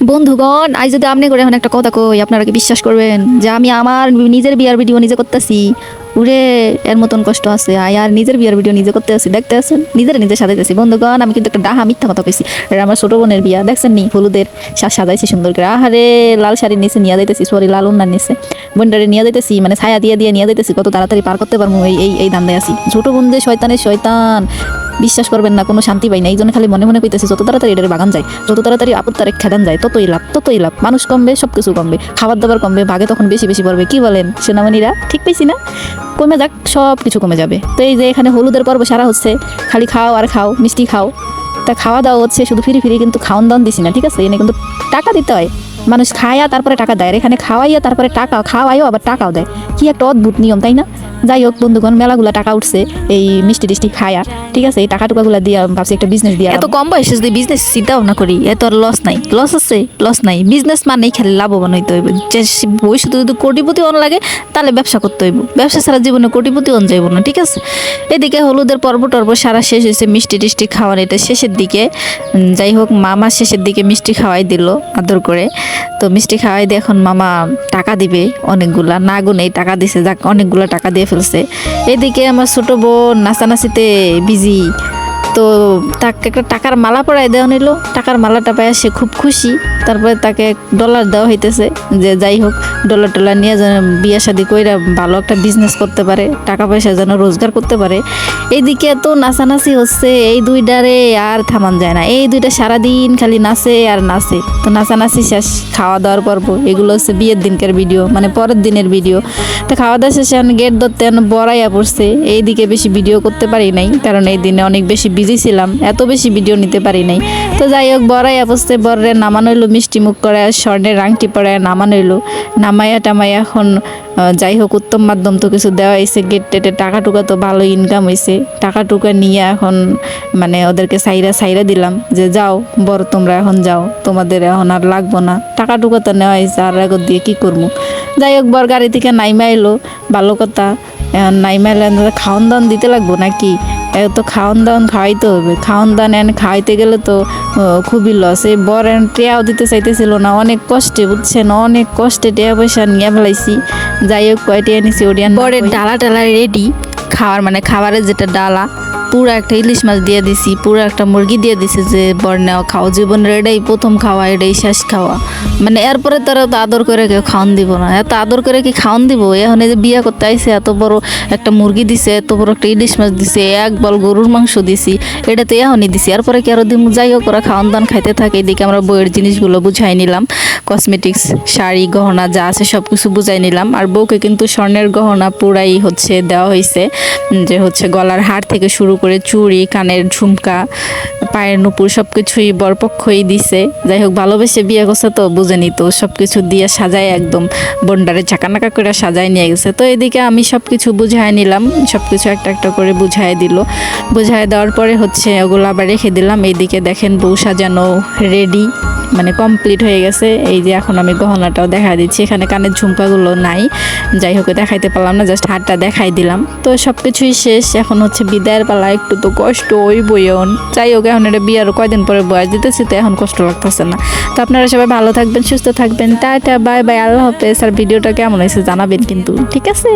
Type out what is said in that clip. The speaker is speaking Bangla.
বন্ধুগণ, আজ যদি আপনি করে এখন একটা কথা কই, আপনারা কি বিশ্বাস করবেন যে আমি আমার নিজের বিয়ার ভিডিও নিজে করতেছি? উরে, এর মতন কষ্ট আছে? আর নিজের বিয়ার ভিডিও নিজে করতে আছি, দেখতে আছেন, নিজে সাজাইতেছি। বন্ধুগণ, আমি কিন্তু একটা ডাহা মিথ্যা কথা কইছি। এটা আমার ছোট বোনের বিয়া, দেখছেন নি? হলুদের সাজাইছি সুন্দর করে। আহারে, লাল শাড়ির নিচে নিয়ে যাইতেছি, সরি লাল উন্নার নিচে বোনটারে নিয়ে যাইতেছি, মানে ছায়া দিয়ে নিয়ে যাইতেছি। কত তাড়াতাড়ি পার করতে পারবো এই ধান্দায় আছি। ছোট বোন যে শয়তানের শয়তান, বিশ্বাস করবেন না, কোনো শান্তি পাই না। এই জন্য খালি মনে মনে কইতেছি যত তাড়াতাড়ি এটার বাগান যায়, যত তাড়াতাড়ি আপত্তারে খেদান যায়, ততই লাভ। মানুষ কমবে, সব কিছু কমবে, খাবার দাবার কমবে, ভাগে তখন বেশি পড়বে। কি বলেন সোনামণিরা? ঠিক পেয়েছি না? কমে যাক, সব কিছু কমে যাবে। তো এই যে এখানে হলুদের পর্ব সারা হচ্ছে, খালি খাও আর খাও, মিষ্টি খাও। তা খাওয়া দাওয়া হচ্ছে শুধু ফিরি কিন্তু খাওয়ান দাওয়ান দিছি না, ঠিক আছে? এনে কিন্তু টাকা দিতে হয়। মানুষ খায়া তারপরে টাকা দেয়, এখানে খাওয়াইয়া তারপরে টাকা খাওয়াইও আবার টাকাও দেয়। কি একটা অদ্ভুত নিয়ম, তাই না? যাই হোক বন্ধুগণ, মেলাগুলা টাকা উঠছে এই মিষ্টি টিষ্টি খায়া, ঠিক আছে? এই টাকা টুকাগুলা দিয়া ভাবছি একটা বিজনেস দিয়া। এত কম বয়সে যদি বিজনেস চিন্তা ভাবনা করি, এত আর লস নাই। লস আছে? লস নাই। বিজনেস মানেই খালি লাভবান হইতে হইব। যে ভবিষ্যতে যদি কোটিপতি অন লাগে, তাহলে ব্যবসা করতে হইব। ব্যবসা ছাড়া জীবনে কোটিপতি অন যাইব না, ঠিক আছে? এদিকে হলুদের পর্ব টর্ব সারা শেষ হয়েছে, মিষ্টি টিষ্টি খাওয়ার এটা শেষের দিকে। যাই হোক, মামা শেষের দিকে মিষ্টি খাওয়াই দিল আদর করে। তো মিষ্টি খাওয়াই দিয়ে এখন মামা টাকা দিবে অনেকগুলা, না গুনেই টাকা দিছে, যাক অনেকগুলা টাকা দিয়ে ফেলছে। এদিকে আমার ছোট বোন নাচানাচিতে বিজি। তো তাকে একটা টাকার মালা পরাই দেওয়া নিল। টাকার মালাটা পায় সে খুব খুশি। তারপরে তাকে ডলার দেওয়া হইতেছে, যে যাই হোক ডলার নিয়ে যেন বিয়ে শাদি কইরা ভালো একটা বিজনেস করতে পারে, টাকা পয়সা যেন রোজগার করতে পারে। এইদিকে তো নাচানাচি হচ্ছে, এই দুইটারে আর থামান যায় না। এই দুইটা সারাদিন খালি নাচে আর নাচে। তো নাচানাচি শেষ, খাওয়া দাওয়ার পর্ব। এগুলো হচ্ছে বিয়ের দিনকার ভিডিও, মানে পরের দিনের ভিডিও। তো খাওয়া দাওয়া শেষে গেট ধরতে বড়াইয়া পড়ছে। এইদিকে বেশি ভিডিও করতে পারি নাই, কারণ এই দিনে অনেক বেশি বিজি ছিলাম, এত বেশি ভিডিও নিতে পারি নাই। তো যাই হোক, বড়াইয়া পড়ছে, বরের নামানো হইলো, মিষ্টি মুখ করে স্বর্ণের আংটি পরায় নামানো হইলো। নামাইয়া টামাইয়া এখন যাই হোক উত্তম মাধ্যম তো কিছু দেওয়া হয়েছে, গেট টেটে টাকা টুকা তো ভালো ইনকাম হয়েছে। টাকা টুকা নিয়ে এখন মানে ওদেরকে সাইরা দিলাম যে যাও বড়, তোমরা এখন যাও, তোমাদের এখন আর লাগবো না। টাকা টুকা তো নেওয়া হয়েছে, আর এগো দিয়ে কী করবো? যাই হোক, বর গাড়ি থেকে নাইমা এলো, ভালো কথা। নাইমা এলে খাওয়ান দাওয়ান দিতে লাগবো নাকি? তো খাওয়ান দাওয়ান খাওয়াইতে হবে। খাওয়ান দাওয়ান খাওয়াইতে গেলে তো খুবই লস। এই বর টেয়াও দিতে চাইতেছিল না, অনেক কষ্টে, বুঝছেন, অনেক কষ্টে টেয়া পয়সা নিয়ে ফেলাইছি। যাই হোক, কয়টা এনেছি ওরিয়ান। বরের ডালা রেডি খাওয়ার, মানে খাবারের যেটা ডালা, পুরো একটা ইলিশ মাছ দিয়ে দিছি, পুরো একটা মুরগি দিয়ে দিছি, যে বর নেওয়া খাও, জীবনের এটাই প্রথম খাওয়া, এটাই শেষ খাওয়া। মানে এরপরে তারা তো আদর করে কেউ খাওয়ান দিব না। এত আদর করে কি খাওয়ান দিব? এখন এই যে বিয়ে করতে আইসে, এত বড় একটা মুরগি দিছে, এত বড় একটা ইলিশ মাছ দিছে, এক বল গরুর মাংস দিছি, এটা তো এখনই দিছি, এরপরে কি আরো দিন? যাই হোক, ওরা খাওয়ান দান খাইতে থাকে। এদিকে আমরা বইয়ের জিনিসগুলো বুঝাই নিলাম, কসমেটিক্স, শাড়ি, গহনা যা আছে সব কিছু বুঝাই নিলাম। আর বউকে কিন্তু স্বর্ণের গহনা পুরাই হচ্ছে দেওয়া হয়েছে, যে হচ্ছে গলার হার থেকে শুরু করে চুড়ি, কানের ঝুমকা, পায়ের নুপুর সব কিছুই বরপক্ষই দিছে। যাই হোক, ভালোবেসে বিয়ে করছে তো বুঝেনি, তো সব কিছু দিয়ে সাজায় একদম বন্ডারে ঝাঁকানাকা করে সাজায় নিয়ে গেছে। তো এদিকে আমি সব কিছু বুঝাই নিলাম, সব কিছু একটা একটা করে বুঝাই দিল। বুঝাই দেওয়ার পরে হচ্ছে ওগুলো আবার রেখে দিলাম। এইদিকে দেখেন বউ সাজানো রেডি, মানে কমপ্লিট হয়ে গেছে। এই যে এখন আমি গহনাটাও দেখা দিচ্ছি, এখানে কানের ঝুমকাগুলো নাই, যাই হোক দেখাইতে পারলাম না, জাস্ট হাতটা দেখাই দিলাম। তো সব কিছুই শেষ, এখন হচ্ছে বিদায়ের পালা। একটু তো কষ্ট ওই বইয়ন, যাই হোক এখন এটা বিয়ারও কয়দিন পরে বয়স দিতেছি, তো এখন কষ্ট লাগতেছে না। তো আপনারা সবাই ভালো থাকবেন, সুস্থ থাকবেন, টাটা বাই বাই, আল্লাহ হাফেজ। আর ভিডিওটা কেমন হয়েছে জানাবেন কিন্তু, ঠিক আছে?